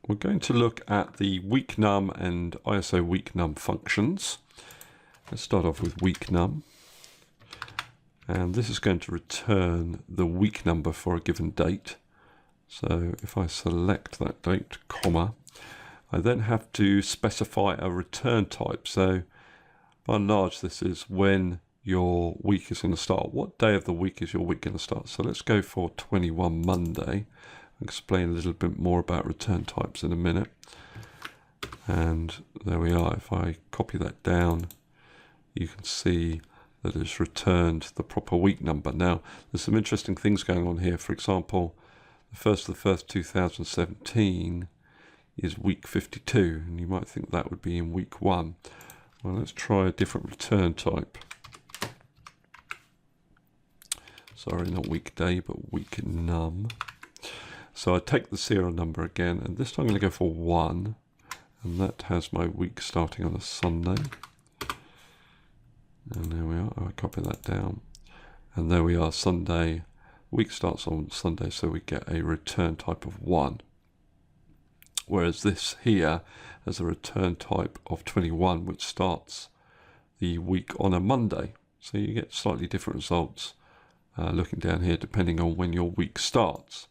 we're going to look at the WEEKNUM and ISOWEEKNUM functions. Let's start off with WEEKNUM. And this is going to return the week number for a given date. So if I select that date, comma, I then have to specify a return type. So by and large, this is when your week is going to start. What day of the week is your week going to start? So let's go for 21 Monday. I'll explain a little bit more about return types in a minute. And there we are. If I copy that down, you can see that it's returned the proper week number. Now, there's some interesting things going on here. For example, the 1st of the 1st, 2017 is week 52, and you might think that would be in week 1. Well, let's try a different return type. Sorry, not weekday, but WEEKNUM. So I take the serial number again, and this time I'm going to go for 1, and that has my week starting on a Sunday. And there we are. I copy that down, and there we are. Sunday, week starts on Sunday, so we get a return type of 1. Whereas this here has a return type of 21, which starts the week on a Monday. So you get slightly different results looking down here, depending on when your week starts.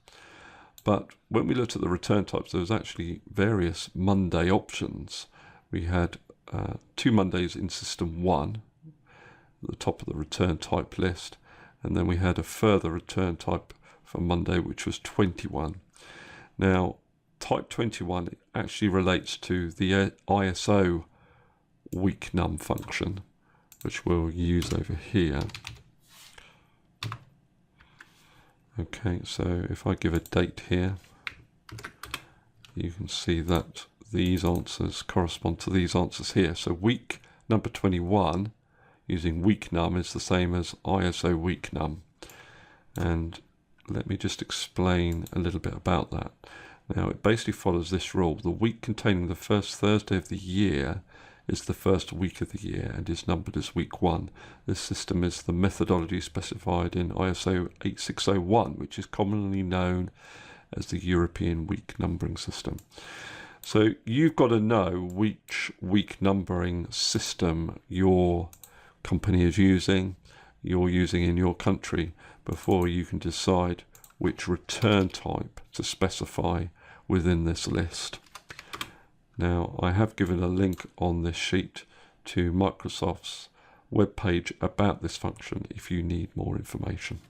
But when we looked at the return types, there was actually various Monday options. We had 2 Mondays in System 1, at the top of the return type list, and then we had a further return type for Monday, which was 21. Now, type 21 actually relates to the ISOWEEKNUM function, which we'll use over here. Okay, so if I give a date here, you can see that these answers correspond to these answers here. So week number 21 using WEEKNUM is the same as ISOWEEKNUM. And let me just explain a little bit about that. Now, it basically follows this rule. The week containing the first Thursday of the year is the first week of the year and is numbered as week 1. This system is the methodology specified in ISO 8601, which is commonly known as the European week numbering system. So you've got to know which week numbering system your company is using, you're using in your country, before you can decide which return type to specify within this list. Now, I have given a link on this sheet to Microsoft's web page about this function if you need more information.